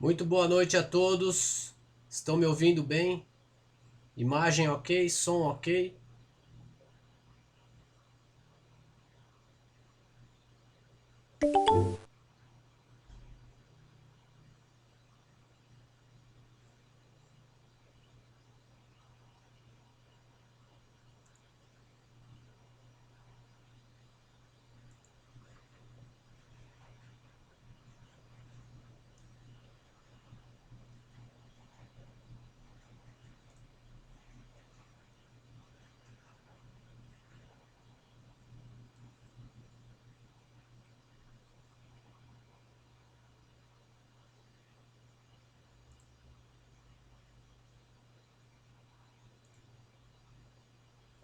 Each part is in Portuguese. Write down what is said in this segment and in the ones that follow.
Muito boa noite a todos. Estão me ouvindo bem? Imagem ok? Som ok?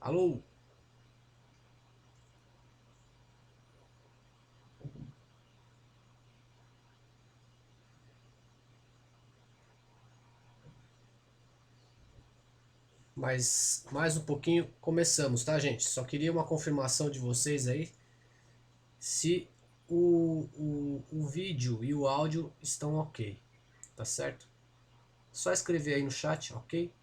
Alô? Mas mais um pouquinho começamos, tá, gente? Só queria uma confirmação de vocês aí se o vídeo e o áudio estão ok, tá certo? Só escrever aí no chat, ok?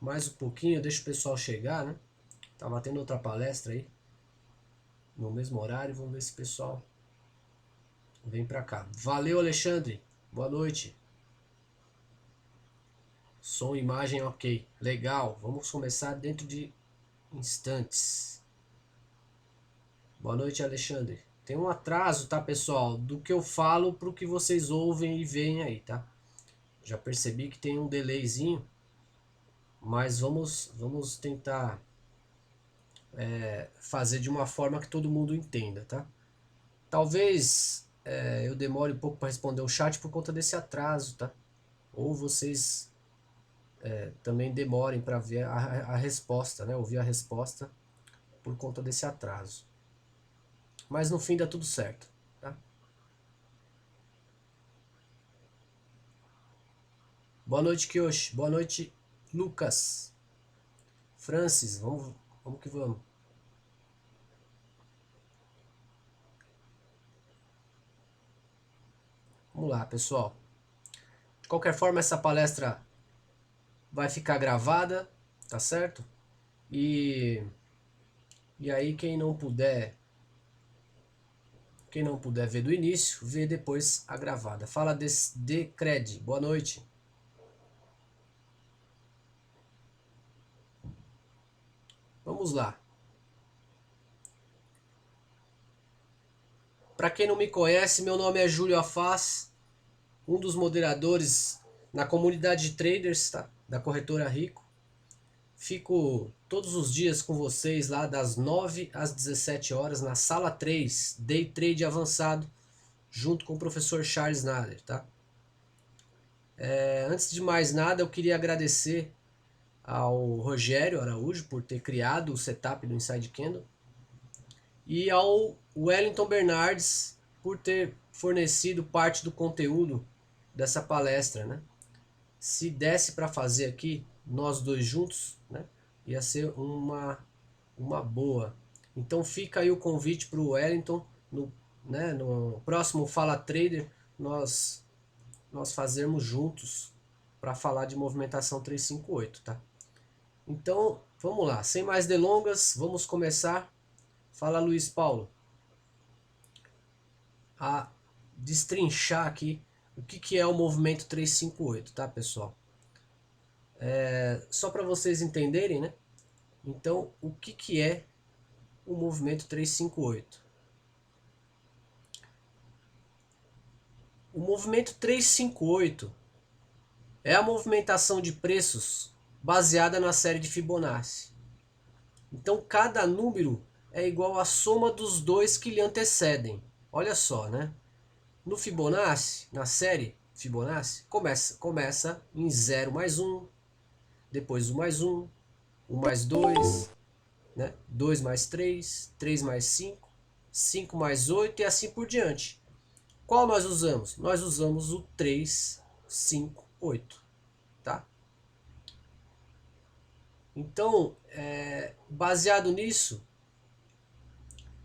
Mais um pouquinho, deixa o pessoal chegar, né? Tava tendo outra palestra aí no mesmo horário, vamos ver se o pessoal vem pra cá. Valeu, Alexandre. Boa noite. Som e imagem ok. Legal. Vamos começar dentro de instantes. Boa noite, Alexandre. Tem um atraso, tá, pessoal? Do que eu falo pro que vocês ouvem e veem aí, tá? Já percebi que tem um delayzinho, mas vamos tentar fazer de uma forma que todo mundo entenda, tá? Talvez eu demore um pouco para responder o chat por conta desse atraso, tá? Ou vocês também demorem para ver a resposta, né? Ouvir a resposta por conta desse atraso. Mas no fim dá tudo certo, tá? Boa noite, Kiyoshi. Boa noite, Lucas. Francis, vamos que vamos. Vamos lá, pessoal. De qualquer forma, essa palestra vai ficar gravada, tá certo? E, e aí quem não puder ver do início, vê depois a gravada. Fala de Cred. Boa noite. Vamos lá. Para quem não me conhece, meu nome é Júlio Afaz, um dos moderadores na comunidade de traders, tá? Da corretora Rico. Fico todos os dias com vocês lá das 9 às 17 horas na sala 3, Day Trade Avançado, junto com o professor Charles Nader, tá? Antes de mais nada, eu queria agradecer ao Rogério Araújo por ter criado o setup do Inside Candle e ao Wellington Bernardes por ter fornecido parte do conteúdo dessa palestra, né? Se desse para fazer aqui nós dois juntos, né, ia ser uma boa. Então fica aí o convite para o Wellington no próximo Fala Trader nós fazermos juntos para falar de movimentação 358, tá? Então vamos lá, sem mais delongas, vamos começar. Fala, Luiz Paulo, a destrinchar aqui o que é o movimento 358, tá, pessoal? Só para vocês entenderem, né? Então, o que é o movimento 358? O movimento 358 é a movimentação de preços baseada na série de Fibonacci. Então, cada número é igual à soma dos dois que lhe antecedem. Olha só, né? No Fibonacci, na série Fibonacci, começa em 0 mais 1, depois 1 mais 1, 1 mais 2, né? 2 mais 3, 3 mais 5, 5 mais 8 e assim por diante. Qual nós usamos? Nós usamos o 3, 5, 8, tá? Então, baseado nisso,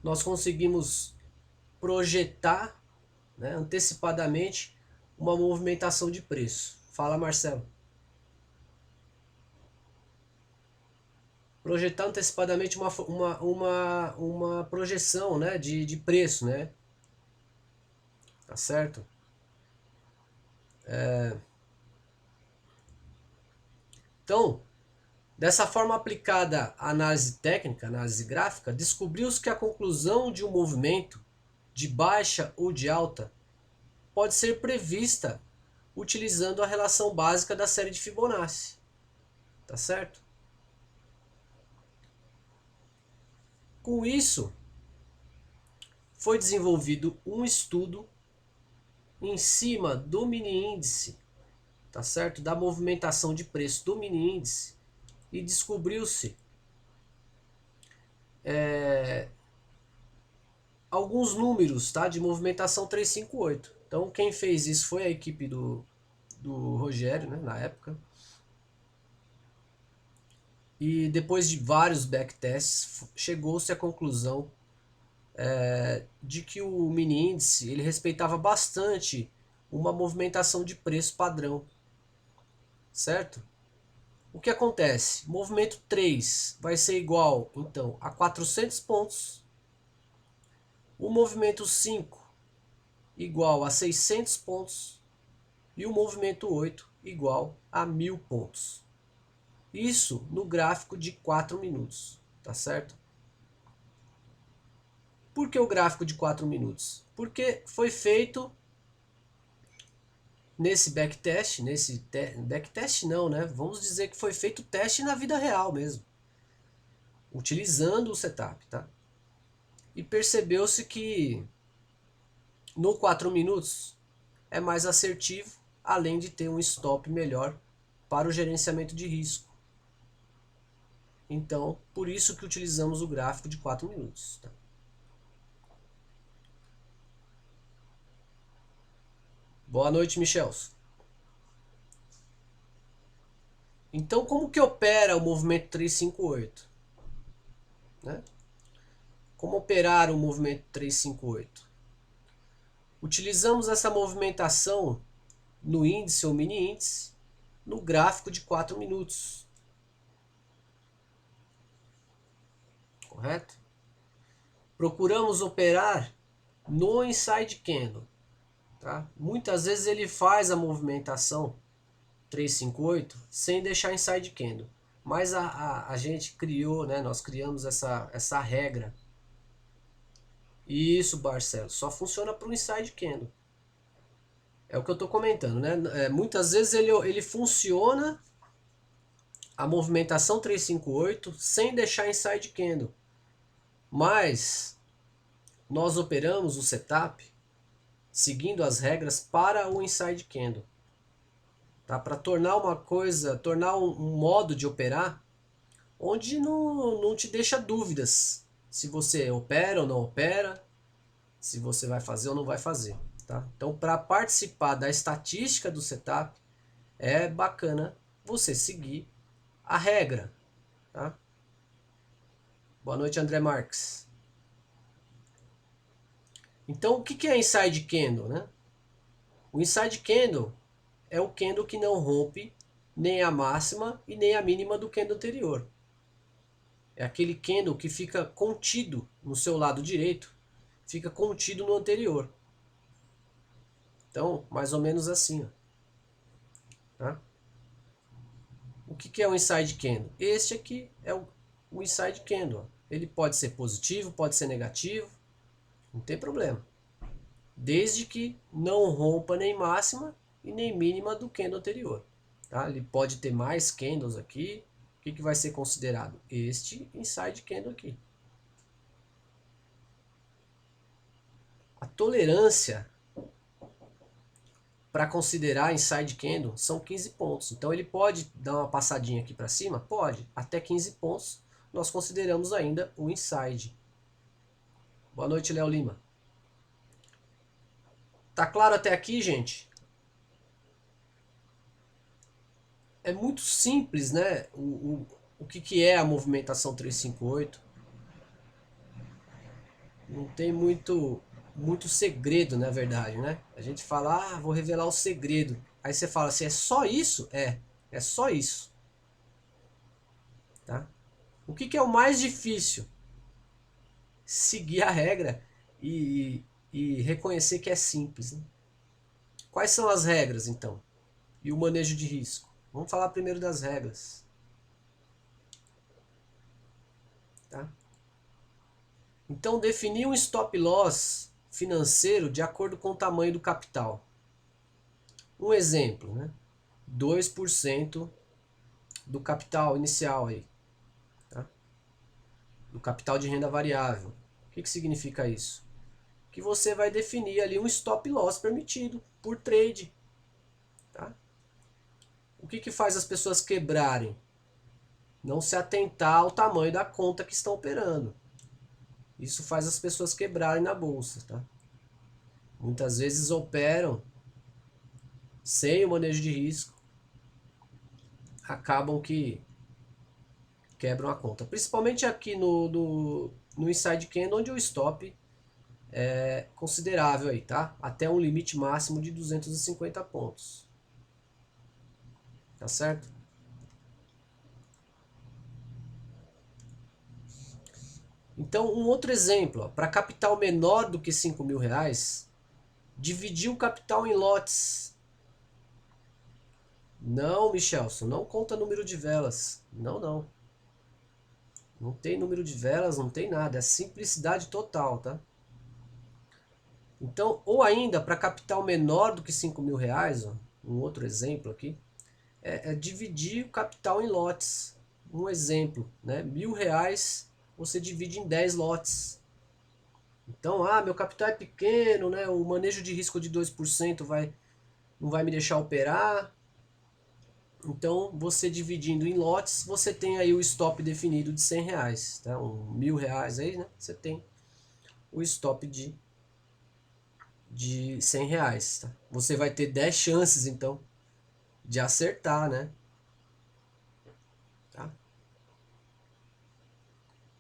nós conseguimos projetar né, antecipadamente uma movimentação de preço. Fala, Marcelo. Projetar antecipadamente uma projeção, né, de preço, né? Tá certo? Então, dessa forma aplicada à análise técnica, análise gráfica, descobriu-se que a conclusão de um movimento de baixa ou de alta pode ser prevista utilizando a relação básica da série de Fibonacci. Tá certo? Com isso, foi desenvolvido um estudo em cima do mini índice, tá certo? Da movimentação de preço do mini índice, e descobriu-se alguns números, tá, de movimentação 358. Então quem fez isso foi a equipe do Rogério, né, na época. E depois de vários backtests, chegou-se à conclusão de que o mini índice ele respeitava bastante uma movimentação de preço padrão, certo? O que acontece? Movimento 3 vai ser igual, então, a 400 pontos. O movimento 5 igual a 600 pontos. E o movimento 8 igual a 1000 pontos. Isso no gráfico de 4 minutos, tá certo? Por que o gráfico de 4 minutos? Porque foi feito nesse backtest, backtest não, né? Vamos dizer que foi feito teste na vida real mesmo, utilizando o setup, tá? E percebeu-se que no 4 minutos é mais assertivo, além de ter um stop melhor para o gerenciamento de risco. Então, por isso que utilizamos o gráfico de 4 minutos. Tá? Boa noite, Michel. Então, como que opera o movimento 358? Né? Como operar o movimento 358? Utilizamos essa movimentação no índice ou mini índice no gráfico de 4 minutos. Correto? Procuramos operar no inside candle. Tá? Muitas vezes ele faz a movimentação 358 sem deixar inside candle. Mas a gente criou, né? Nós criamos essa regra. Isso, Barcelo, só funciona para o inside candle. É o que eu estou comentando, né? Muitas vezes ele funciona a movimentação 358 sem deixar inside candle. Mas nós operamos o setup seguindo as regras para o inside candle. Tá? Para tornar uma coisa, tornar um modo de operar onde não te deixa dúvidas se você opera ou não opera, se você vai fazer ou não vai fazer. Tá? Então, para participar da estatística do setup, é bacana você seguir a regra. Tá? Boa noite, André Marques. Então, o que é inside candle? Né? O inside candle é o candle que não rompe nem a máxima e nem a mínima do candle anterior. É aquele candle que fica contido no seu lado direito, fica contido no anterior. Então, mais ou menos assim. Ó. Tá? O que é o inside candle? Este aqui é o inside candle. Ó. Ele pode ser positivo, pode ser negativo, não tem problema. Desde que não rompa nem máxima e nem mínima do candle anterior. Tá? Ele pode ter mais candles aqui. O que vai ser considerado? Este inside candle aqui. A tolerância para considerar inside candle são 15 pontos. Então ele pode dar uma passadinha aqui para cima? Pode. Até 15 pontos nós consideramos ainda o inside. Boa noite, Léo Lima. Tá claro até aqui, gente? É muito simples, né? O que é a movimentação 358? Não tem muito segredo, na verdade, né? A gente fala, ah, vou revelar o segredo. Aí você fala assim, é só isso? É só isso, tá? O que que é o mais difícil? Seguir a regra e, e reconhecer que é simples, né? Quais são as regras, então? E o manejo de risco? Vamos falar primeiro das regras, tá? Então, definir um stop loss financeiro de acordo com o tamanho do capital. Um exemplo, né? 2% do capital inicial aí, tá? Do capital de renda variável. O que que significa isso? Que você vai definir ali um stop loss permitido por trade, tá? O que que faz as pessoas quebrarem? Não se atentar ao tamanho da conta que estão operando. Isso faz as pessoas quebrarem na bolsa, tá? Muitas vezes operam sem o manejo de risco, acabam que quebram a conta. Principalmente aqui no Inside Candle, onde o stop é considerável aí, tá? Até um limite máximo de 250 pontos. Tá certo? Então, um outro exemplo, para capital menor do que 5 mil reais, dividir o capital em lotes. Não, Michelson, não conta número de velas. Não, não. Não tem número de velas, não tem nada. É simplicidade total, tá? Então, ou ainda, para capital menor do que 5 mil reais, ó, um outro exemplo aqui, é dividir o capital em lotes. Um exemplo, né? R$ 1.000 você divide em 10 lotes. Então, meu capital é pequeno, né? O manejo de risco de 2% não vai me deixar operar. Então, você dividindo em lotes, você tem aí o stop definido de R$ 100, tá? R$ 1.000 aí, né? Você tem o stop de R$ 100, tá? Você vai ter 10 chances, então, de acertar, né? Tá?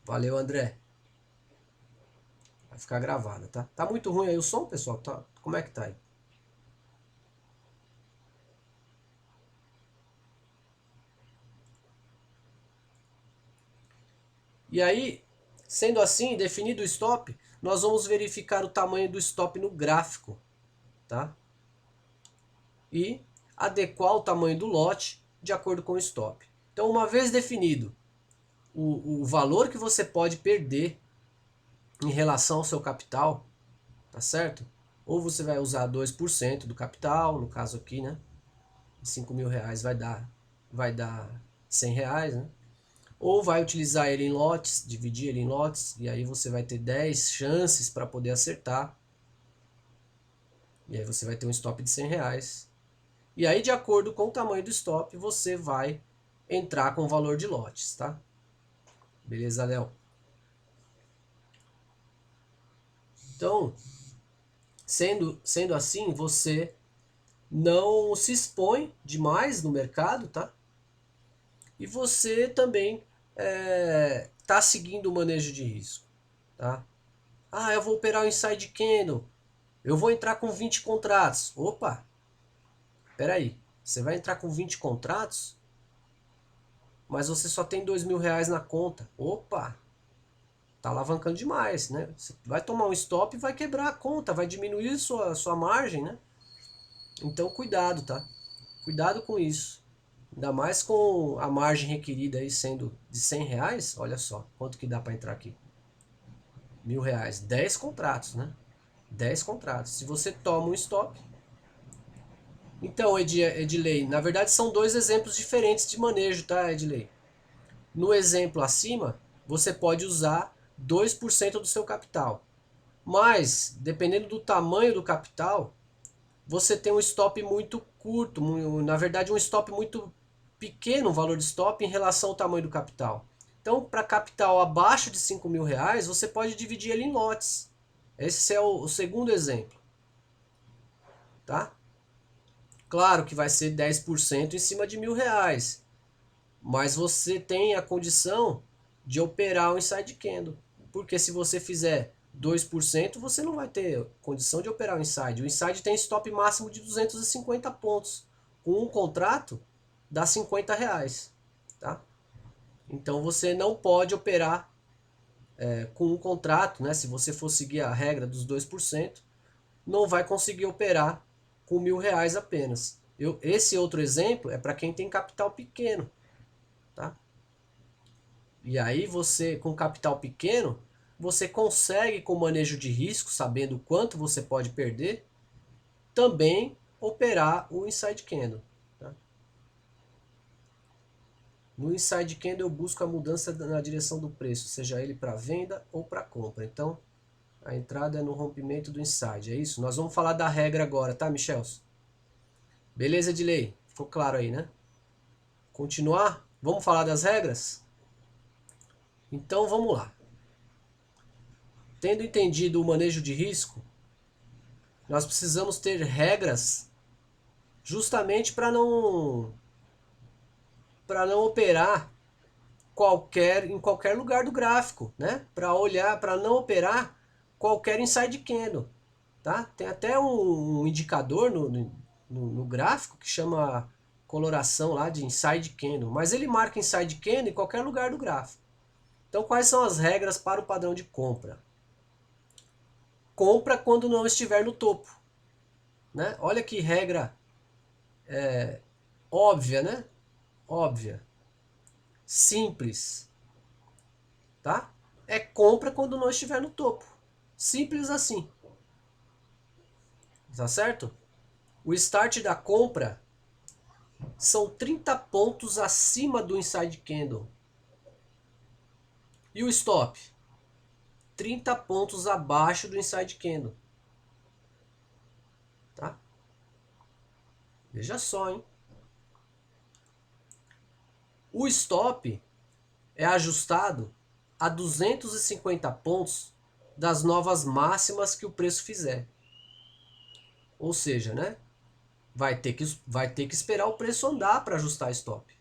Valeu, André. Vai ficar gravada, tá? Tá muito ruim aí o som, pessoal? Tá? Como é que tá aí? E aí, sendo assim, definido o stop, nós vamos verificar o tamanho do stop no gráfico, tá? E adequar o tamanho do lote de acordo com o stop. Então, uma vez definido o valor que você pode perder em relação ao seu capital, tá certo? Ou você vai usar 2% do capital, no caso aqui, né? 5 mil reais vai dar R$ 100, né? Ou vai utilizar ele em lotes, dividir ele em lotes, e aí você vai ter 10 chances para poder acertar. E aí você vai ter um stop de R$ 100. E aí, de acordo com o tamanho do stop, você vai entrar com o valor de lotes, tá? Beleza, Léo? Então, sendo assim, você não se expõe demais no mercado, tá? E você também tá seguindo o manejo de risco, tá? Eu vou operar o inside candle, eu vou entrar com 20 contratos. Opa, peraí, você vai entrar com 20 contratos, mas você só tem R$ 2.000 na conta. Opa, tá alavancando demais, né? Você vai tomar um stop e vai quebrar a conta, vai diminuir sua margem, né? Então cuidado, tá? Cuidado com isso. Ainda mais com a margem requerida aí sendo de R$ 100, olha só, quanto que dá para entrar aqui? R$ 1.000, 10 contratos, né? 10 contratos. Se você toma um stop. Então, Edilei, na verdade são dois exemplos diferentes de manejo, tá, Edilei? No exemplo acima, você pode usar 2% do seu capital. Mas, dependendo do tamanho do capital, você tem um stop muito curto, na verdade um stop muito pequeno, um valor de stop em relação ao tamanho do capital. Então, para capital abaixo de R$ 5.000, você pode dividir ele em lotes. Esse é o segundo exemplo, tá? Claro que vai ser 10% em cima de R$ 1.000, mas você tem a condição de operar o inside candle, porque se você fizer 2%, você não vai ter condição de operar o inside. O inside tem stop máximo de 250 pontos. Com um contrato, dá R$ 50. Tá? Então você não pode operar com um contrato, né? Se você for seguir a regra dos 2%, não vai conseguir operar com R$ 1.000 apenas. Esse outro exemplo é para quem tem capital pequeno. Tá? E aí você, com capital pequeno, você consegue, com manejo de risco, sabendo quanto você pode perder, também operar o inside candle. Tá? No inside candle eu busco a mudança na direção do preço, seja ele para venda ou para compra. Então, a entrada é no rompimento do inside, é isso? Nós vamos falar da regra agora, tá, Michel? Beleza, Edilei? Ficou claro aí, né? Continuar? Vamos falar das regras? Então, vamos lá. Tendo entendido o manejo de risco, nós precisamos ter regras justamente para não operar em qualquer lugar do gráfico, né? Para não operar qualquer inside candle, tá? Tem até um indicador no gráfico que chama coloração lá de inside candle, mas ele marca inside candle em qualquer lugar do gráfico. Então, quais são as regras para o padrão de compra? Compra quando não estiver no topo, né? Olha que regra óbvia, né? Óbvia, simples, tá? É compra quando não estiver no topo. Simples assim, tá certo? O start da compra são 30 pontos acima do inside candle. E o stop? 30 pontos abaixo do inside candle. Tá? Veja só, hein? O stop é ajustado a 250 pontos das novas máximas que o preço fizer. Ou seja, né? Vai ter que esperar o preço andar para ajustar stop.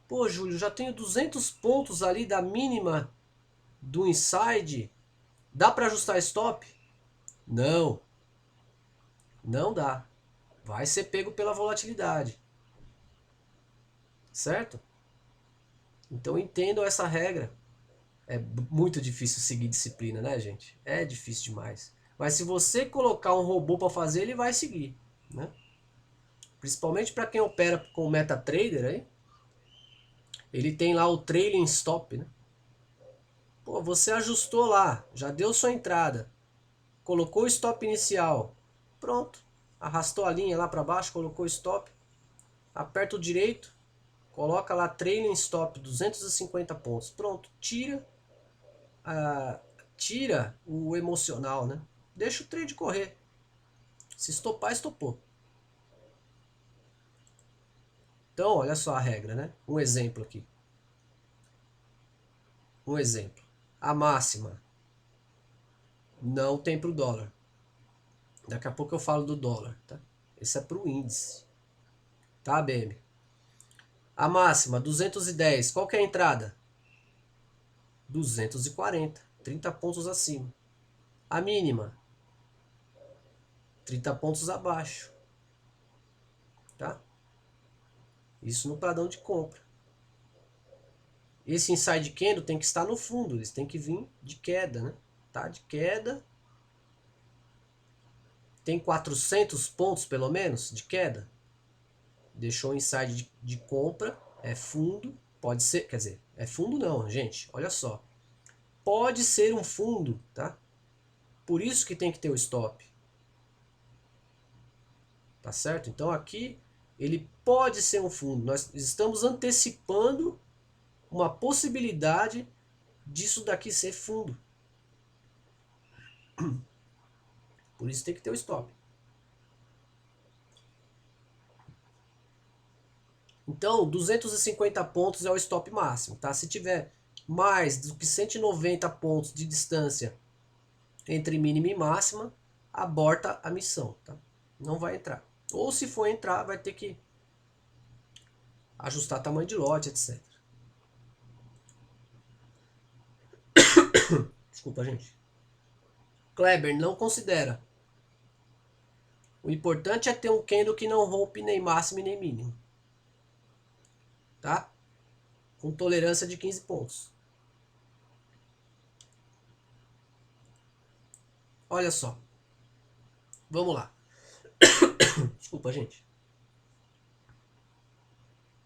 Pô, Júlio, já tenho 200 pontos ali da mínima do inside. Dá para ajustar stop? Não, não dá. Vai ser pego pela volatilidade. Certo? Então entendam essa regra. É muito difícil seguir disciplina, né, gente? É difícil demais. Mas se você colocar um robô para fazer, ele vai seguir, né? Principalmente para quem opera com MetaTrader aí, ele tem lá o trailing stop, né? Pô, você ajustou lá, já deu sua entrada, colocou o stop inicial, pronto. Arrastou a linha lá para baixo, colocou o stop, aperta o direito, coloca lá trailing stop 250 pontos, pronto. Tira o emocional, né? Deixa o trade correr. Se estopar, estopou. Então, olha só a regra, né? Um exemplo aqui. Um exemplo. A máxima não tem para o dólar. Daqui a pouco eu falo do dólar, tá? Esse é para o índice. Tá, BM? A máxima, 210. Qual que é a entrada? 240. 30 pontos acima. A mínima, 30 pontos abaixo. Tá? Isso no padrão de compra. Esse inside candle tem que estar no fundo. Eles têm que vir de queda, né? Tá? De queda. Tem 400 pontos, pelo menos, de queda. Deixou o inside de compra. É fundo. Pode ser, quer dizer, é fundo não, gente. Olha só. Pode ser um fundo, tá? Por isso que tem que ter o stop. Tá certo? Então aqui ele pode ser um fundo. Nós estamos antecipando uma possibilidade disso daqui ser fundo. Por isso tem que ter o stop. Então, 250 pontos é o stop máximo, tá? Se tiver mais do que 190 pontos de distância entre mínima e máxima, aborta a missão, tá? Não vai entrar. Ou se for entrar, vai ter que ajustar tamanho de lote, etc. Desculpa, gente. Kleber não considera. O importante é ter um candle que não rompe nem máximo e nem mínimo. Tá? Com tolerância de 15 pontos. Olha só. Vamos lá. Desculpa, gente.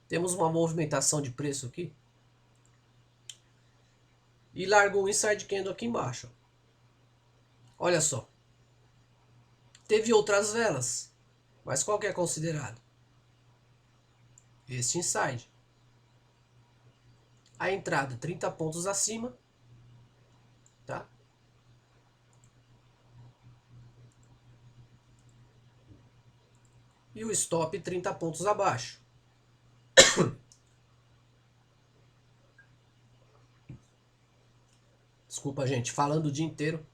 Temos uma movimentação de preço aqui. E largou um inside candle aqui embaixo. Olha só. Teve outras velas. Mas qual que é considerado? Este inside. A entrada 30 pontos acima. Tá? E o stop 30 pontos abaixo. Desculpa, gente. Falando o dia inteiro,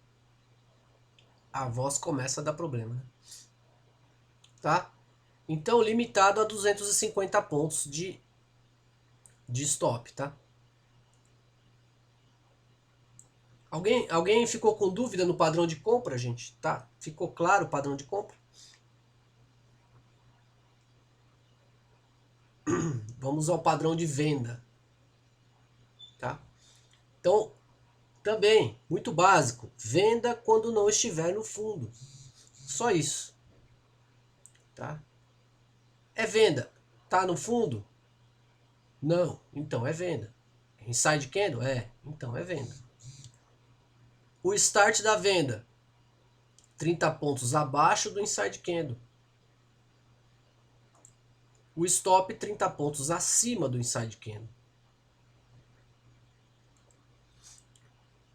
a voz começa a dar problema, né? Tá? Então, limitado a 250 pontos de stop, tá? Alguém ficou com dúvida no padrão de compra, gente? Tá? Ficou claro o padrão de compra? Vamos ao padrão de venda, tá? Então, também, muito básico. Venda quando não estiver no fundo. Só isso, tá? É venda. Tá no fundo? Não. Então é venda. Inside candle? É. Então é venda. O start da venda. 30 pontos abaixo do inside candle. O stop 30 pontos acima do inside candle.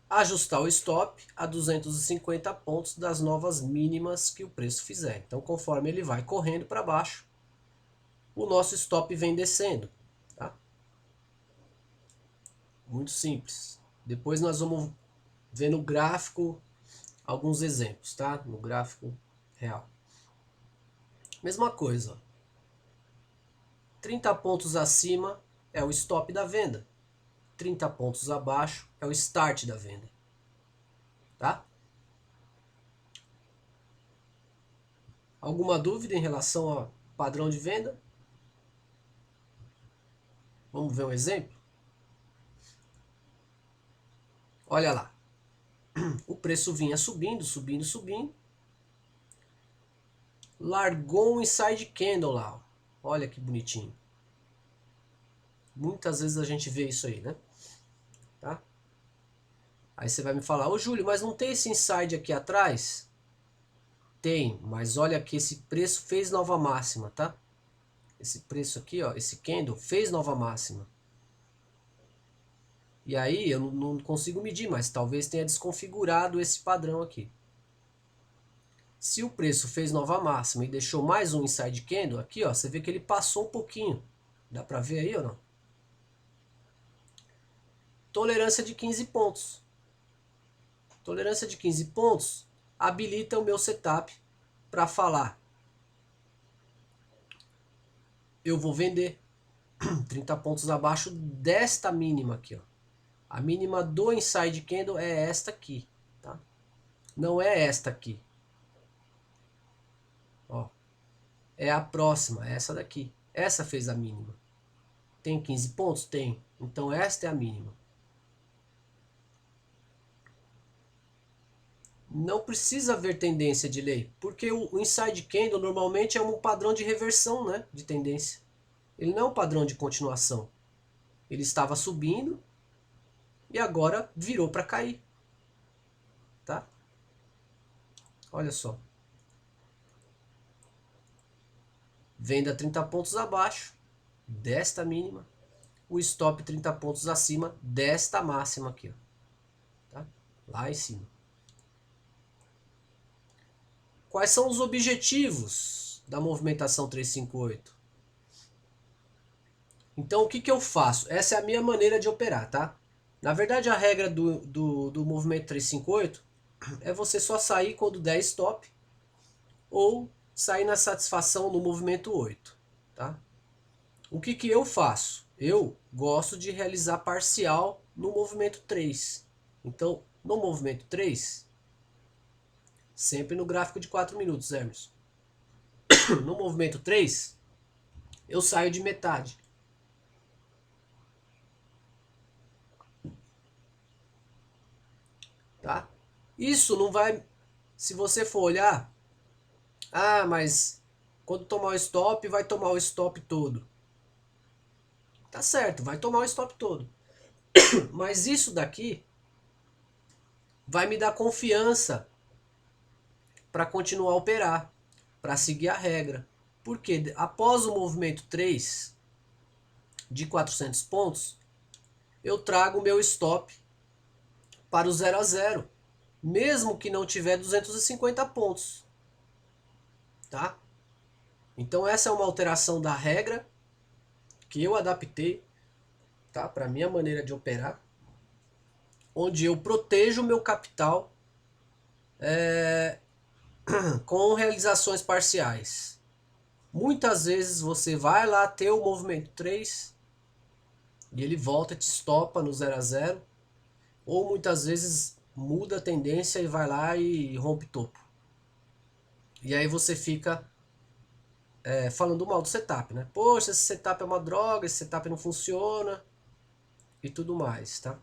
Ajustar o stop a 250 pontos das novas mínimas que o preço fizer. Então, conforme ele vai correndo para baixo, o nosso stop vem descendo. Tá? Muito simples. Depois nós vamos ver no gráfico alguns exemplos, tá? No gráfico real. Mesma coisa. 30 pontos acima é o stop da venda. 30 pontos abaixo é o start da venda. Tá? Alguma dúvida em relação ao padrão de venda? Vamos ver um exemplo? Olha lá. O preço vinha subindo, subindo, subindo. Largou um inside candle lá. Olha que bonitinho. Muitas vezes a gente vê isso aí, né? Tá? Aí você vai me falar, ô Júlio, mas não tem esse inside aqui atrás? Tem, mas olha que esse preço fez nova máxima, tá? Esse preço aqui, ó, esse candle fez nova máxima. E aí eu não consigo medir, mas talvez tenha desconfigurado esse padrão aqui. Se o preço fez nova máxima e deixou mais um inside candle, aqui ó, você vê que ele passou um pouquinho. Dá pra ver aí ou não? Tolerância de 15 pontos. Tolerância de 15 pontos habilita o meu setup para falar. Eu vou vender 30 pontos abaixo desta mínima aqui, ó. A mínima do inside candle é esta aqui, tá? Não é esta aqui. Ó, é a próxima, essa daqui. Essa fez a mínima. Tem 15 pontos? Tem. Então esta é a mínima. Não precisa haver tendência de lei, porque o inside candle normalmente é um padrão de reversão, né, de tendência. Ele não é um padrão de continuação. Ele estava subindo e agora virou para cair. Tá? Olha só. Venda 30 pontos abaixo desta mínima. O stop 30 pontos acima desta máxima aqui. Ó. Tá? Lá em cima. Quais são os objetivos da movimentação 358? Então o que eu faço? Essa é a minha maneira de operar, tá? Na verdade a regra do movimento 358 é você só sair quando der stop ou sair na satisfação no movimento 8, tá? O que eu faço? Eu gosto de realizar parcial no movimento 3. Então, no movimento 3, Sempre no gráfico de 4 minutos, Emerson. No movimento 3, eu saio de metade. Tá? Isso não vai... Se você for olhar... Ah, mas quando tomar o stop, vai tomar o stop todo. Tá certo, vai tomar o stop todo. Mas isso daqui vai me dar confiança para continuar a operar, para seguir a regra. Porque após o movimento 3 de 400 pontos, eu trago o meu stop para o 0 a 0, mesmo que não tiver 250 pontos. Tá? Então essa é uma alteração da regra que eu adaptei, tá, para minha maneira de operar, onde eu protejo o meu capital com realizações parciais. Muitas vezes você vai lá ter o movimento 3 e ele volta e te estopa no 0 a 0, ou muitas vezes muda a tendência e vai lá e rompe topo. E aí você fica falando mal do setup, né? Poxa, esse setup é uma droga, esse setup não funciona e tudo mais, tá?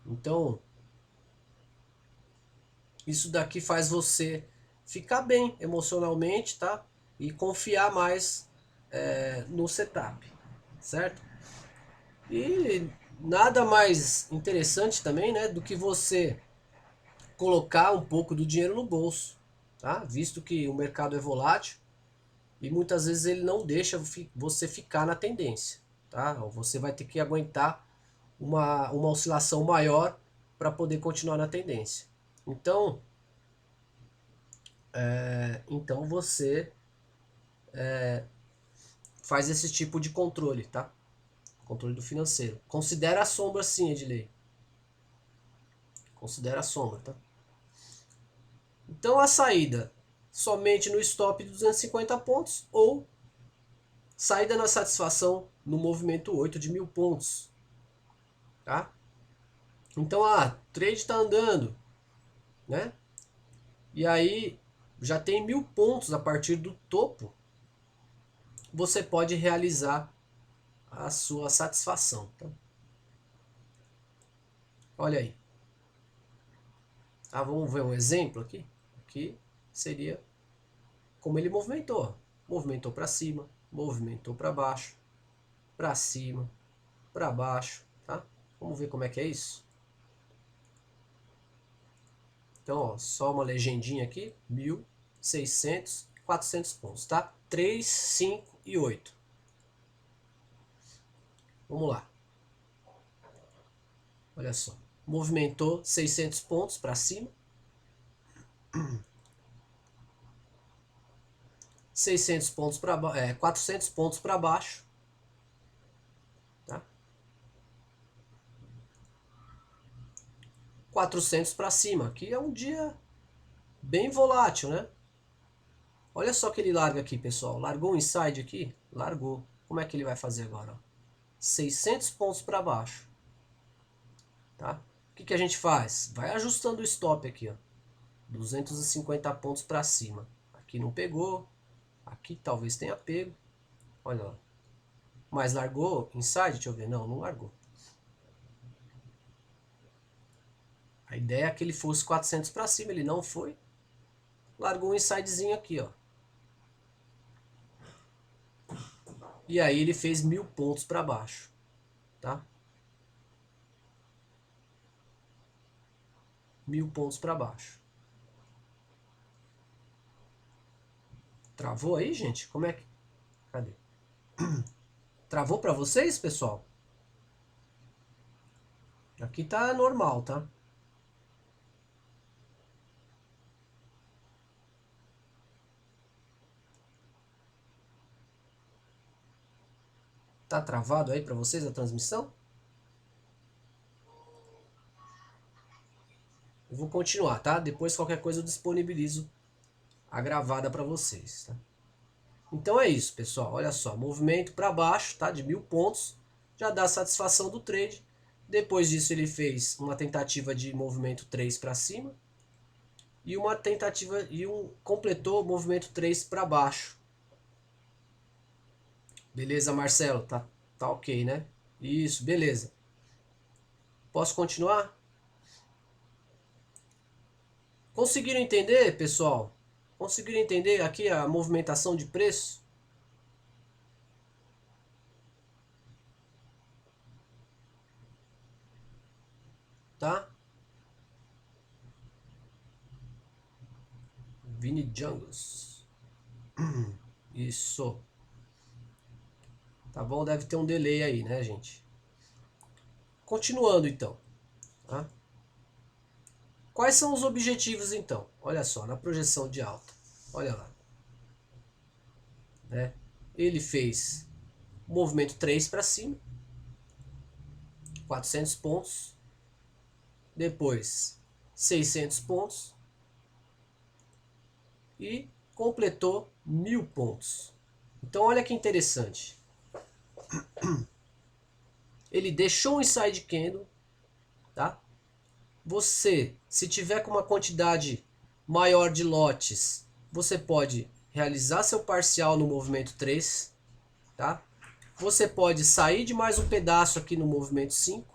Então, isso daqui faz você ficar bem emocionalmente, tá? E confiar mais no setup, certo? E nada mais interessante também, né, do que você colocar um pouco do dinheiro no bolso, tá? Visto que o mercado é volátil e muitas vezes ele não deixa você ficar na tendência, tá? Você vai ter que aguentar uma oscilação maior para poder continuar na tendência. Então você faz esse tipo de controle, tá? Controle do financeiro. Considera a sombra sim, Edilei. Considera a sombra, tá? Então a saída somente no stop de 250 pontos ou saída na satisfação no movimento 8 de 1000 pontos, tá? Então trade está andando, né? E aí já tem 1000 pontos a partir do topo, você pode realizar a sua satisfação, tá? Olha aí. Vamos ver um exemplo aqui. Aqui seria como ele movimentou. Movimentou para cima, movimentou para baixo, para cima, para baixo, tá? Vamos ver como é que é isso. Então, ó, só uma legendinha aqui, 1.600, 400 pontos, tá? 3, 5 e 8. Vamos lá. Olha só. Movimentou 600 pontos para cima. 600 pontos para 400 pontos para baixo, tá? 400 para cima. Aqui é um dia bem volátil, né? Olha só que ele larga aqui, pessoal. Largou o inside aqui? Largou. Como é que ele vai fazer agora? 600 pontos para baixo, tá? O que a gente faz? Vai ajustando o stop aqui, ó. 250 pontos para cima. Aqui não pegou. Aqui talvez tenha pego. Olha lá. Mas largou inside? Deixa eu ver. Não, não largou. A ideia é que ele fosse 400 para cima. Ele não foi. Largou um insidezinho aqui, ó. E aí ele fez 1000 pontos para baixo, tá? 1000 pontos para baixo. Travou aí, gente? Como é que... Cadê? Travou para vocês, pessoal? Aqui tá normal, tá? Tá travado aí para vocês a transmissão? Eu vou continuar, tá? Depois qualquer coisa eu disponibilizo a gravada para vocês, tá? Então é isso, pessoal. Olha só, movimento para baixo, tá? De 1000 pontos, já dá satisfação do trade. Depois disso ele fez uma tentativa de movimento 3 para cima, e uma tentativa e completou o movimento 3 para baixo. Beleza, Marcelo? Tá ok, né? Isso, beleza. Posso continuar? Conseguiram entender, pessoal? Conseguiram entender aqui a movimentação de preço? Tá? Vini Jungles. Isso. Tá bom? Deve ter um delay aí, né, gente? Continuando então. Tá? Quais são os objetivos então? Olha só, na projeção de alta. Olha lá. Né? Ele fez movimento 3 para cima, 400 pontos. Depois 600 pontos. E completou 1000 pontos. Então olha que interessante. Ele deixou um inside candle, tá? Você, se tiver com uma quantidade maior de lotes, você pode realizar seu parcial no movimento 3, tá? Você pode sair de mais um pedaço aqui no movimento 5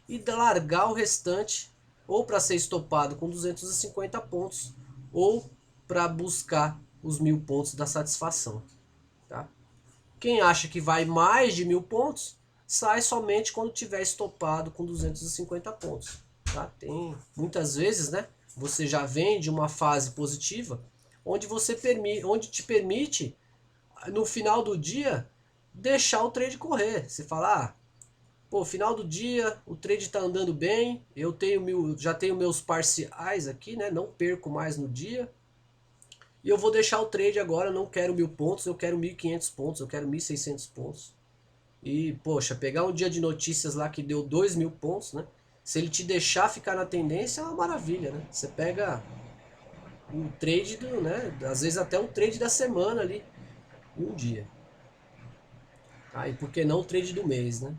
e largar o restante ou para ser estopado com 250 pontos ou para buscar os 1000 pontos da satisfação, tá? Quem acha que vai mais de 1000 pontos, sai somente quando tiver estopado com 250 pontos. Tá? Tem muitas vezes, né? Você já vem de uma fase positiva, onde te permite no final do dia deixar o trade correr. Você fala, pô, final do dia o trade está andando bem, já tenho meus parciais aqui, né? Não perco mais no dia. E eu vou deixar o trade agora, eu não quero 1000 pontos, eu quero 1500 pontos, eu quero 1600 pontos. E, poxa, pegar um dia de notícias lá que deu 2000 pontos, né? Se ele te deixar ficar na tendência, é uma maravilha, né? Você pega um trade do, né? Às vezes até um trade da semana ali, em um dia. Ah, e por que não o trade do mês, né?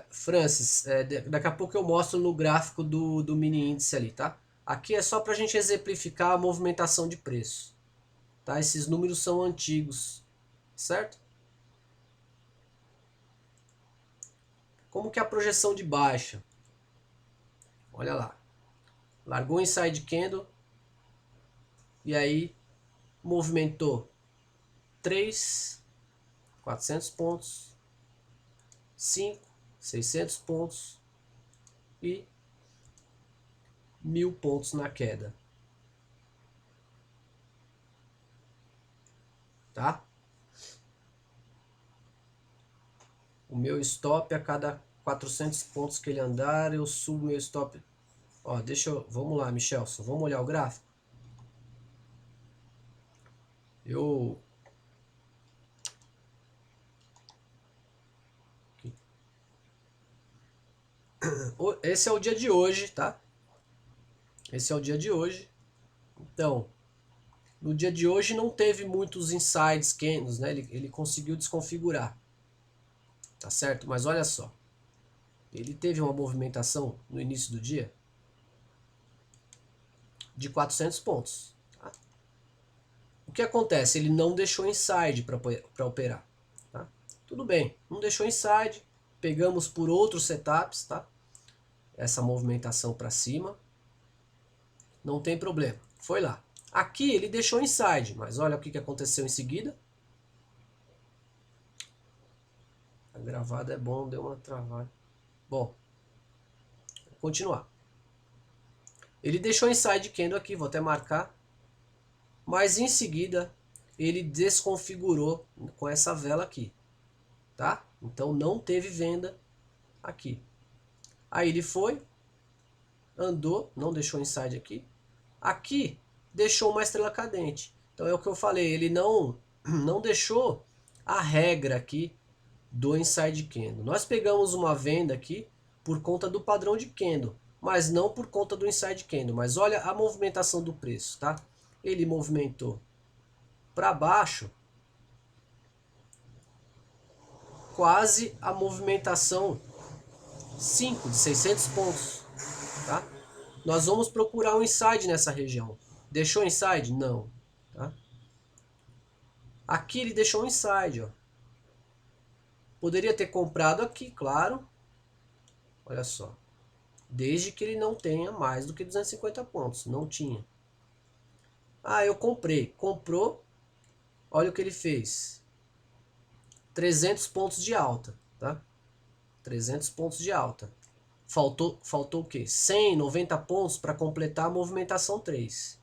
Francis, daqui a pouco eu mostro no gráfico do mini índice ali, tá? Aqui é só para a gente exemplificar a movimentação de preço, tá? Esses números são antigos, certo? Como que é a projeção de baixa? Olha lá. Largou inside candle e aí movimentou 3, 400 pontos, 5, 600 pontos e 1000 pontos na queda. Tá? O meu stop a cada 400 pontos que ele andar, eu subo meu stop. Ó, vamos lá, Michelson, vamos olhar o gráfico. Eu esse é o dia de hoje, tá? Esse é o dia de hoje. Então, no dia de hoje não teve muitos insides candles, né? Ele conseguiu desconfigurar, tá certo? Mas olha só, ele teve uma movimentação no início do dia de 400 pontos. Tá? O que acontece? Ele não deixou inside para operar. Tá? Tudo bem, não deixou inside, pegamos por outros setups, tá? Essa movimentação para cima, não tem problema, foi lá. Aqui ele deixou inside, mas olha o que aconteceu em seguida. A gravada é bom, deu uma travada. Bom, vou continuar. Ele deixou inside candle aqui, vou até marcar. Mas em seguida ele desconfigurou com essa vela aqui, tá? Então não teve venda aqui. Aí ele foi, andou, não deixou inside aqui. Aqui deixou uma estrela cadente. Então é o que eu falei, ele não deixou a regra aqui do inside candle. Nós pegamos uma venda aqui por conta do padrão de candle, mas não por conta do inside candle. Mas olha a movimentação do preço, tá? Ele movimentou para baixo quase a movimentação 5 de 600 pontos, tá? Nós vamos procurar um inside nessa região. Deixou inside? Não, tá? Aqui ele deixou um inside, ó. Poderia ter comprado aqui, claro. Olha só. Desde que ele não tenha mais do que 250 pontos. Não tinha. Ah, eu comprei. Comprou. Olha o que ele fez. 300 pontos de alta, tá? 300 pontos de alta. Faltou o quê? 100, 90 pontos para completar a movimentação 3.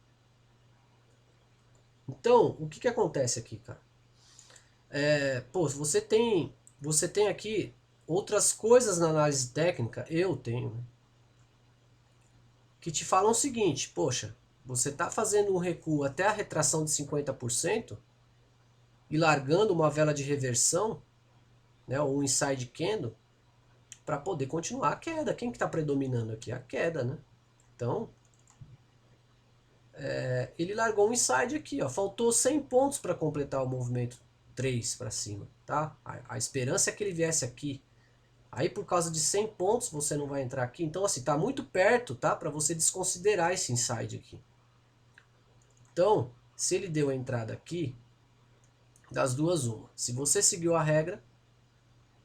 Então, o que que acontece aqui, cara? Pô, você tem aqui outras coisas na análise técnica, eu tenho, né, que te falam o seguinte: poxa, você está fazendo um recuo até a retração de 50% e largando uma vela de reversão, né, ou um inside candle, para poder continuar a queda. Quem que está predominando aqui? A queda, né? Então, ele largou um inside aqui, ó, faltou 100 pontos para completar o movimento 3 para cima, tá? A esperança é que ele viesse aqui. Aí por causa de 100 pontos você não vai entrar aqui. Então assim, tá muito perto, tá? Para você desconsiderar esse inside aqui. Então, se ele deu a entrada aqui, das duas uma. Se você seguiu a regra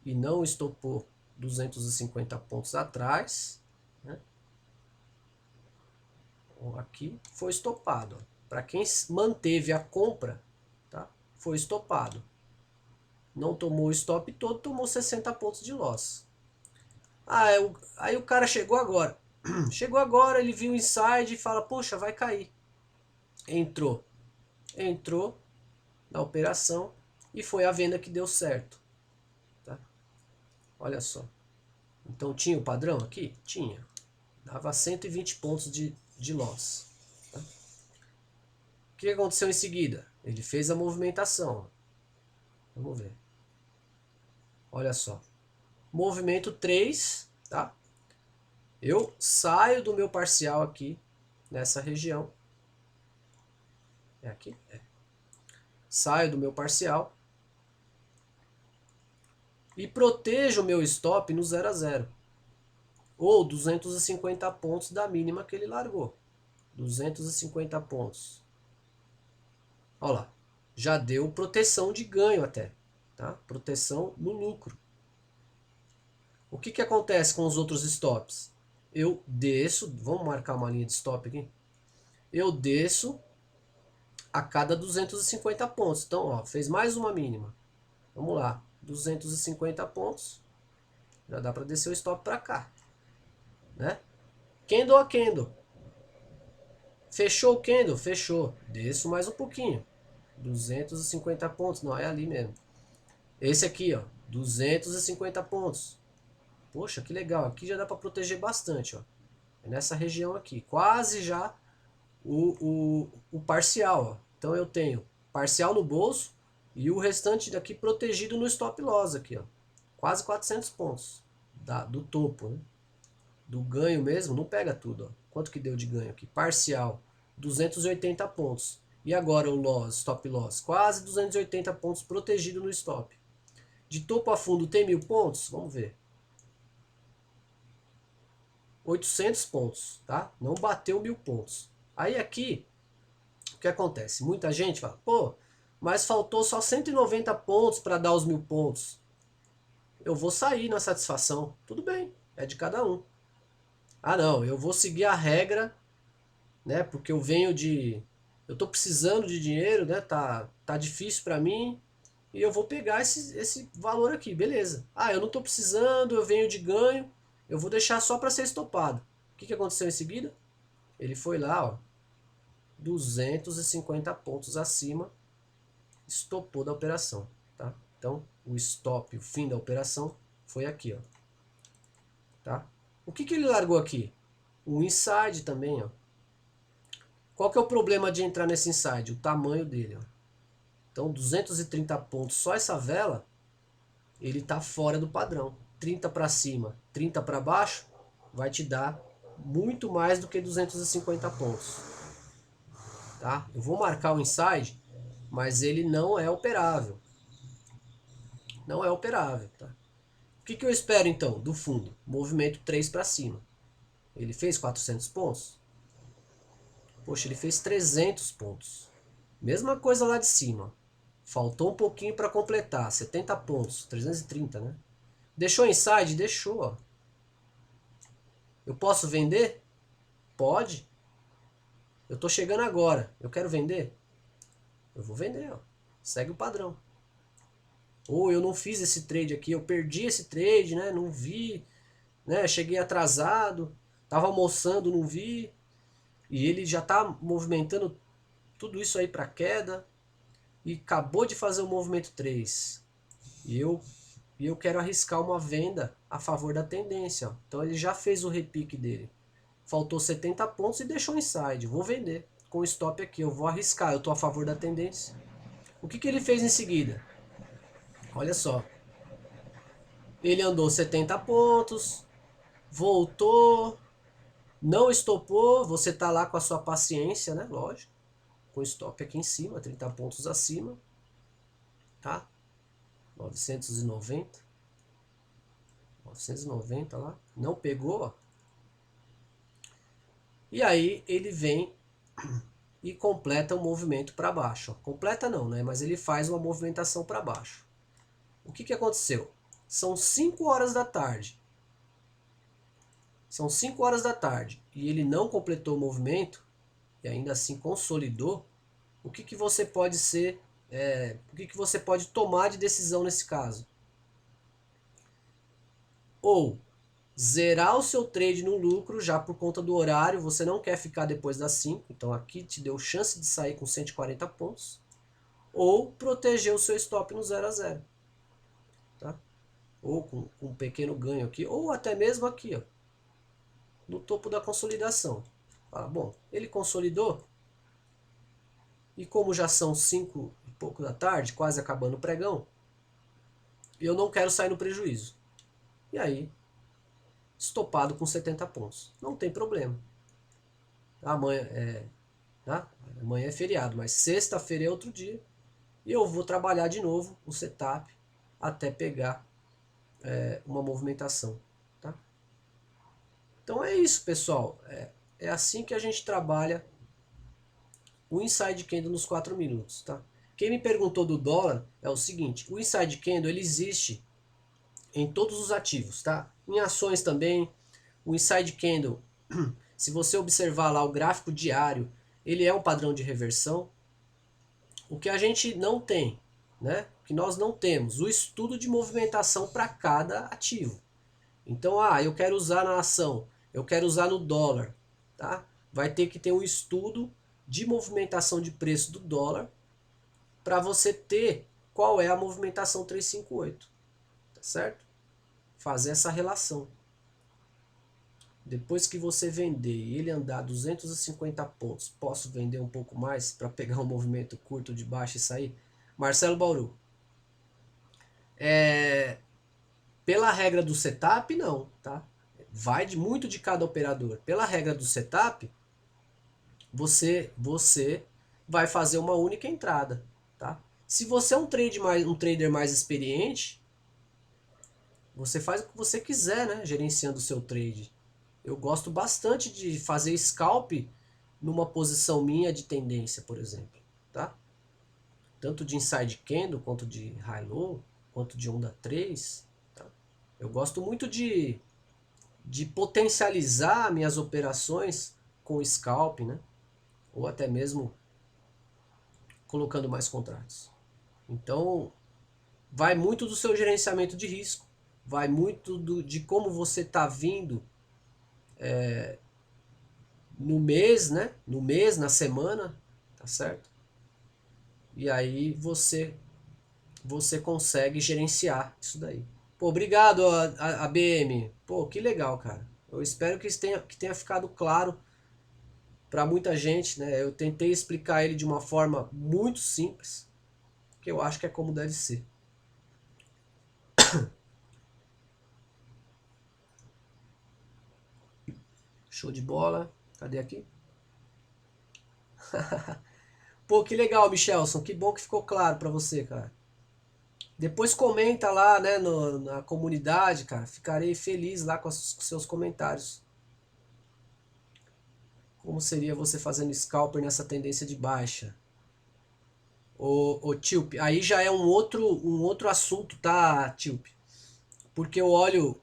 e não estopou 250 pontos atrás, né? Aqui foi estopado. Para quem manteve a compra, tá? Foi estopado. Não tomou o stop todo, tomou 60 pontos de loss. Aí o cara chegou agora. Chegou agora, ele viu o inside e fala: poxa, vai cair. Entrou na operação e foi a venda que deu certo, tá? Olha só. Então tinha o padrão aqui? Tinha. Dava 120 pontos de loss, tá? O que aconteceu em seguida? Ele fez a movimentação. Vamos ver. Olha só. Movimento 3, tá? Eu saio do meu parcial aqui, nessa região. É aqui? É. Saio do meu parcial e protejo o meu stop no 0 a 0, ou 250 pontos da mínima que ele largou. 250 pontos. Olha lá, já deu proteção de ganho até, tá? Proteção no lucro. O que que acontece com os outros stops? Eu desço, vamos marcar uma linha de stop aqui. Eu desço a cada 250 pontos. Então, ó, fez mais uma mínima. Vamos lá, 250 pontos. Já dá para descer o stop para cá, né? Candle a candle. Fechou o candle? Fechou. Desço mais um pouquinho. 250 pontos. Não, é ali mesmo. Esse aqui, ó, 250 pontos. Poxa, que legal. Aqui já dá para proteger bastante, ó. É nessa região aqui. Quase já o parcial, ó. Então eu tenho parcial no bolso e o restante daqui protegido no stop loss aqui, ó. Quase 400 pontos do topo, né? Do ganho mesmo, não pega tudo, ó. Quanto que deu de ganho aqui? Parcial, 280 pontos. E agora o loss, stop loss, quase 280 pontos protegido no stop. De topo a fundo tem 1000 pontos? Vamos ver. 800 pontos, tá? Não bateu 1000 pontos. Aí aqui, o que acontece? Muita gente fala: pô, mas faltou só 190 pontos para dar os 1000 pontos. Eu vou sair na satisfação. Tudo bem, é de cada um. Ah não, eu vou seguir a regra, né? Porque eu tô precisando de dinheiro, né? Tá difícil para mim e eu vou pegar esse valor aqui, beleza? Ah, eu não tô precisando, eu venho de ganho, eu vou deixar só para ser estopado. O que que aconteceu em seguida? Ele foi lá, ó, 250 pontos acima, estopou da operação, tá? Então, o stop, o fim da operação foi aqui, ó. Tá? O que que ele largou aqui? O inside também, ó. Qual que é o problema de entrar nesse inside? O tamanho dele, ó. Então, 230 pontos, só essa vela, ele tá fora do padrão. 30 para cima, 30 para baixo, vai te dar muito mais do que 250 pontos. Tá? Eu vou marcar o inside, mas ele não é operável. Não é operável, tá? O que eu espero então do fundo? Movimento 3 para cima. Ele fez 400 pontos? Poxa, ele fez 300 pontos. Mesma coisa lá de cima. Faltou um pouquinho para completar. 70 pontos. 330, né? Deixou inside? Deixou. Ó. Eu posso vender? Pode. Eu tô chegando agora. Eu quero vender? Eu vou vender. Ó. Segue o padrão. Ou eu não fiz esse trade aqui. Eu perdi esse trade, né? Não vi. Né? Cheguei atrasado. Tava almoçando, não vi. E ele já tá movimentando tudo isso aí para queda. E acabou de fazer o movimento 3. E eu quero arriscar uma venda a favor da tendência. Ó. Então ele já fez o repique dele. Faltou 70 pontos e deixou inside. Vou vender com o stop aqui. Eu vou arriscar. Eu estou a favor da tendência. O que ele fez em seguida? Olha só. Ele andou 70 pontos. Voltou. Não estopou. Você está lá com a sua paciência, né? Lógico. Com o stop aqui em cima. 30 pontos acima. Tá? 990. 990 lá. Não pegou, ó. E aí ele vem e completa o movimento para baixo. Completa não, né? Mas ele faz uma movimentação para baixo. O que aconteceu? São 5 horas da tarde. São 5 horas da tarde e ele não completou o movimento e ainda assim consolidou. O que você pode ser, o que você pode tomar de decisão nesse caso? Ou zerar o seu trade no lucro já por conta do horário, você não quer ficar depois das 5, então aqui te deu chance de sair com 140 pontos, ou proteger o seu stop no 0 a 0, tá? Ou com um pequeno ganho aqui, ou até mesmo aqui, ó, no topo da consolidação. Ah, bom, ele consolidou, e como já são 5 e pouco da tarde, quase acabando o pregão, eu não quero sair no prejuízo. E aí, estopado com 70 pontos. Não tem problema. Amanhã tá? Amanhã é feriado, mas sexta-feira é outro dia. E eu vou trabalhar de novo o setup até pegar uma movimentação. Tá? Então é isso, pessoal. É assim que a gente trabalha o inside candle nos 4 minutos. Tá? Quem me perguntou do dólar é o seguinte: o inside candle ele existe em todos os ativos. Tá? Em ações também. O inside candle, se você observar lá o gráfico diário, ele é um padrão de reversão. O que a gente não tem, né? O que nós não temos, o estudo de movimentação para cada ativo. Então, eu quero usar na ação, eu quero usar no dólar, tá? Vai ter que ter um estudo de movimentação de preço do dólar para você ter qual é a movimentação 358, tá certo? Fazer essa relação. Depois que você vender e ele andar 250 pontos, posso vender um pouco mais para pegar um movimento curto de baixo e sair? Marcelo Bauru. Pela regra do setup, não, tá? Vai muito de cada operador. Pela regra do setup, você vai fazer uma única entrada, tá? Se você é um trader mais experiente, você faz o que você quiser, né? Gerenciando o seu trade. Eu gosto bastante de fazer scalp numa posição minha de tendência, por exemplo, tá? Tanto de inside candle, quanto de high low, quanto de onda 3, tá? Eu gosto muito de potencializar minhas operações com scalp, né? Ou até mesmo colocando mais contratos. Então, vai muito do seu gerenciamento de risco, vai muito de como você está vindo no mês, né? No mês, na semana, tá certo? E aí você consegue gerenciar isso daí. Pô, obrigado a BM. Pô, que legal, cara. Eu espero que tenha ficado claro para muita gente, né? Eu tentei explicar ele de uma forma muito simples, que eu acho que é como deve ser. Show de bola. Cadê aqui? Pô, que legal, Michelson. Que bom que ficou claro para você, cara. Depois comenta lá, né, na comunidade, cara. Ficarei feliz lá com seus comentários. Como seria você fazendo scalper nessa tendência de baixa? O Tilp, aí já é um outro assunto, tá, Tilp? Porque eu olho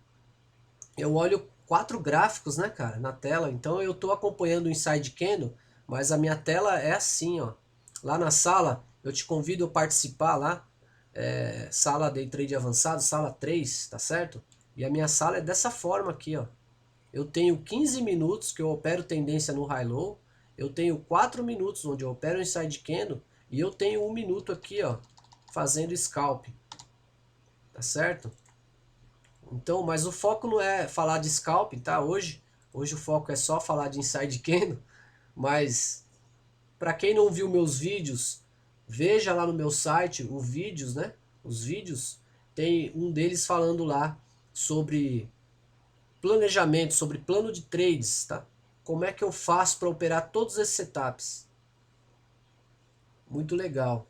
quatro gráficos, né, cara, na tela. Então eu tô acompanhando o Inside Candle, mas a minha tela é assim, ó. Lá na sala, eu te convido a participar lá. Sala Day Trade Avançado, sala 3, tá certo? E a minha sala é dessa forma aqui, ó. Eu tenho 15 minutos que eu opero tendência no high-low. Eu tenho 4 minutos onde eu opero inside candle. E eu tenho 1 minuto aqui, ó, fazendo scalp. Tá certo? Então, mas o foco não é falar de scalp, tá? Hoje o foco é só falar de inside candle. Mas para quem não viu meus vídeos, veja lá no meu site os vídeos, né? Os vídeos. Tem um deles falando lá sobre planejamento, sobre plano de trades, tá? Como é que eu faço para operar todos esses setups? Muito legal,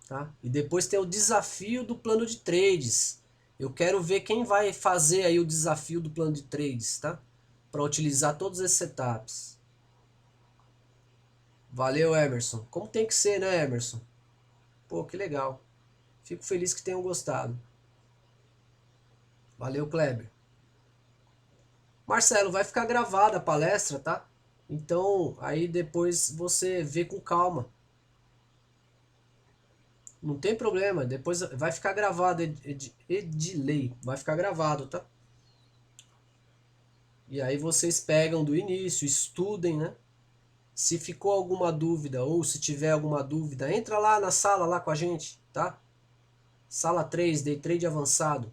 tá? E depois tem o desafio do plano de trades. Eu quero ver quem vai fazer aí o desafio do plano de trades, tá? Para utilizar todos esses setups. Valeu, Emerson. Como tem que ser, né, Emerson? Pô, que legal. Fico feliz que tenham gostado. Valeu, Kleber. Marcelo, vai ficar gravada a palestra, tá? Então, aí depois você vê com calma. Não tem problema, depois vai ficar gravado, Edilei, vai ficar gravado, tá? E aí vocês pegam do início, estudem, né? Se ficou alguma dúvida ou se tiver alguma dúvida, entra lá na sala lá com a gente, tá? Sala 3, Day Trade Avançado,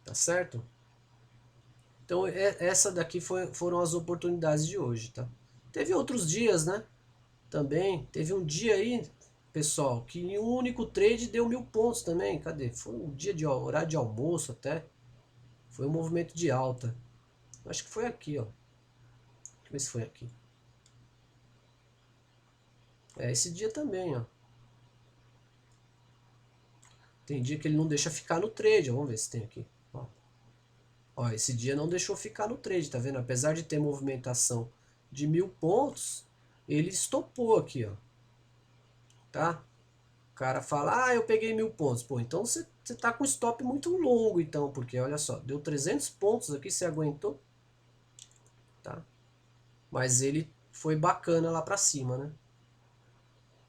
tá certo? Então essa daqui foram as oportunidades de hoje, tá? Teve outros dias, né? Também, teve um dia aí, pessoal, que em um único trade deu 1.000 pontos também. Cadê? Foi um dia de horário de almoço até. Foi um movimento de alta. Acho que foi aqui, ó. Deixa eu ver se foi aqui. Esse dia também, ó. Tem dia que ele não deixa ficar no trade. Vamos ver se tem aqui. Ó, esse dia não deixou ficar no trade, tá vendo? Apesar de ter movimentação de 1.000 pontos, ele estopou aqui, ó. Tá? O cara fala, eu peguei 1.000 pontos. Pô, então você tá com stop muito longo, então, porque olha só, deu 300 pontos aqui, você aguentou, tá? Mas ele foi bacana lá pra cima, né?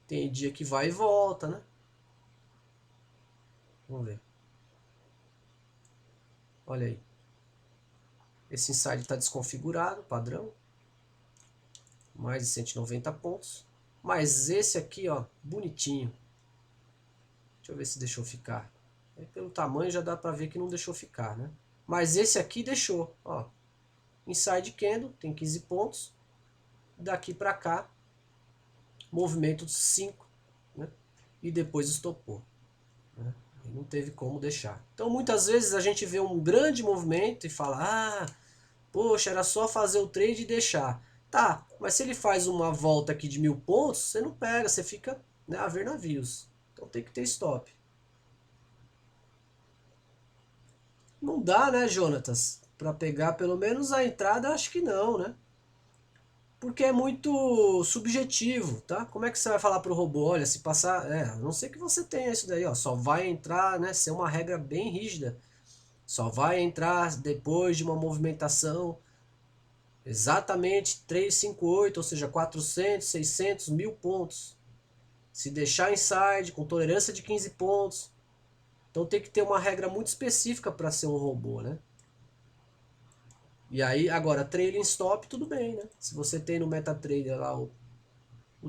Tem dia que vai e volta, né? Vamos ver. Olha aí. Esse inside está desconfigurado, padrão. Mais de 190 pontos. Mas esse aqui, ó, bonitinho. Deixa eu ver se deixou ficar. Pelo tamanho já dá pra ver que não deixou ficar, né? Mas esse aqui deixou, ó. Inside candle, tem 15 pontos. Daqui pra cá, movimento de 5, né? E depois estopou, né? Não teve como deixar. Então muitas vezes a gente vê um grande movimento e fala, poxa, era só fazer o trade e deixar. Tá, mas se ele faz uma volta aqui de 1.000 pontos, você não pega, você fica, né, a ver navios. Então tem que ter stop. Não dá, né, Jonatas? Para pegar pelo menos a entrada, acho que não, né? Porque é muito subjetivo, tá? Como é que você vai falar pro robô, olha, se passar, a não ser que você tenha isso daí, ó, só vai entrar, né, ser uma regra bem rígida. Só vai entrar depois de uma movimentação exatamente 358, ou seja, 400, 600, 1.000 pontos. Se deixar inside com tolerância de 15 pontos. Então tem que ter uma regra muito específica para ser um robô, né? E aí, agora, trailing stop, tudo bem, né? Se você tem no MetaTrader lá o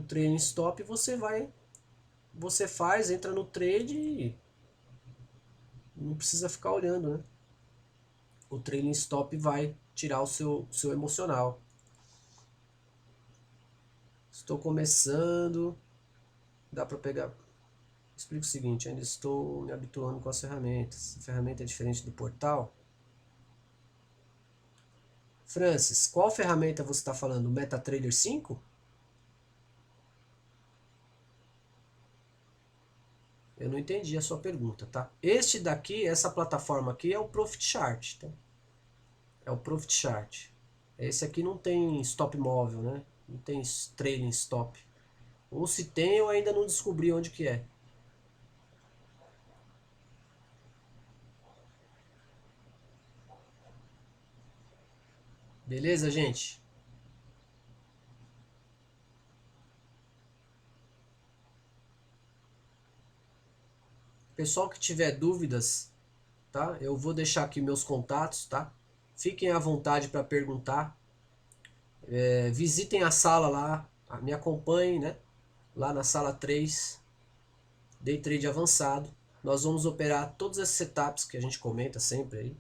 trailing stop, você faz, entra no trade e não precisa ficar olhando, né? O trailing stop vai tirar o seu emocional. Estou começando, dá para pegar. Explico o seguinte, ainda estou me habituando com as ferramentas. A ferramenta é diferente do portal. Francis, qual ferramenta você está falando? O MetaTrader 5? Eu não entendi a sua pergunta, tá? Este daqui, essa plataforma aqui é o Profit Chart, tá? É o Profit Chart. Esse aqui não tem stop móvel, né? Não tem trailing stop. Ou se tem, eu ainda não descobri onde que é. Beleza, gente? Pessoal que tiver dúvidas, tá? Eu vou deixar aqui meus contatos, tá? Fiquem à vontade para perguntar. Visitem a sala lá, me acompanhem, né? Lá na sala 3, Day Trade Avançado. Nós vamos operar todos esses setups que a gente comenta sempre aí.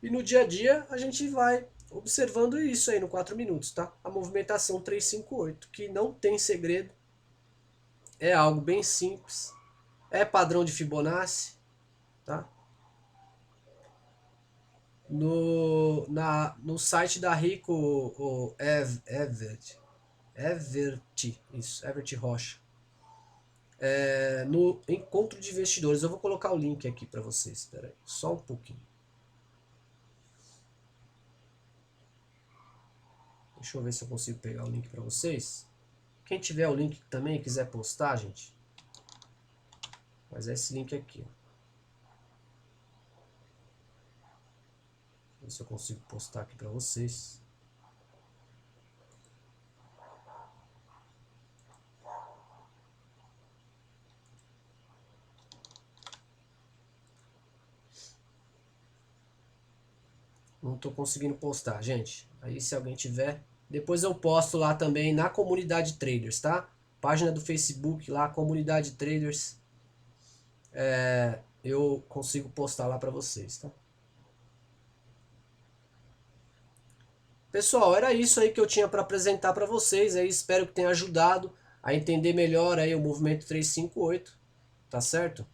E no dia a dia a gente vai observando isso aí no 4 minutos, tá? A movimentação 358, que não tem segredo, é algo bem simples, é padrão de Fibonacci, tá? No site da Rico, o Evert, isso, Evert Rocha, no encontro de investidores, eu vou colocar o link aqui para vocês, espera aí, só um pouquinho. Deixa eu ver se eu consigo pegar o link para vocês. Quem tiver o link também quiser postar, gente, mas é esse link aqui, ó. Ver se eu consigo postar aqui para vocês. Não estou conseguindo postar, gente. Aí se alguém tiver, depois eu posto lá também na comunidade traders, tá? Página do Facebook lá, comunidade traders. Eu consigo postar lá para vocês, tá? Pessoal, era isso aí que eu tinha para apresentar para vocês. Aí espero que tenha ajudado a entender melhor aí o movimento 358, tá certo?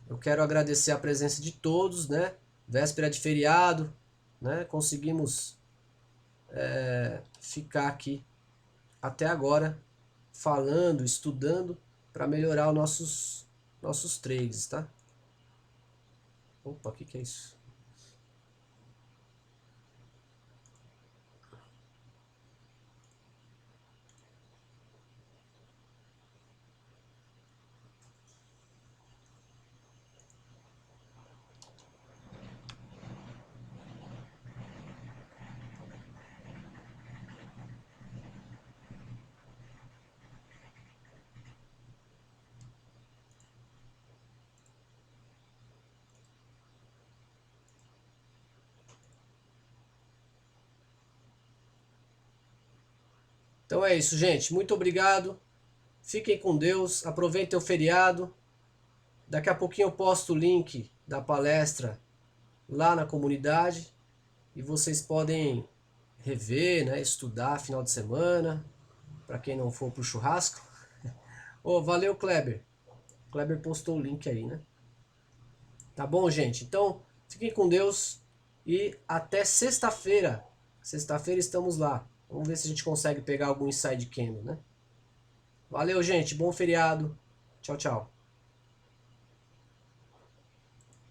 Eu quero agradecer a presença de todos, né? Véspera de feriado, né? Conseguimos ficar aqui até agora falando, estudando para melhorar os nossos trades, tá? Opa, o que é isso? Então é isso, gente. Muito obrigado. Fiquem com Deus. Aproveitem o feriado. Daqui a pouquinho eu posto o link da palestra lá na comunidade e vocês podem rever, né, estudar final de semana, para quem não for pro churrasco. Oh, valeu, Kleber. Kleber postou o link aí, né? Tá bom, gente? Então, fiquem com Deus e até sexta-feira. Sexta-feira estamos lá. Vamos ver se a gente consegue pegar algum inside candle, né? Valeu, gente. Bom feriado. Tchau, tchau.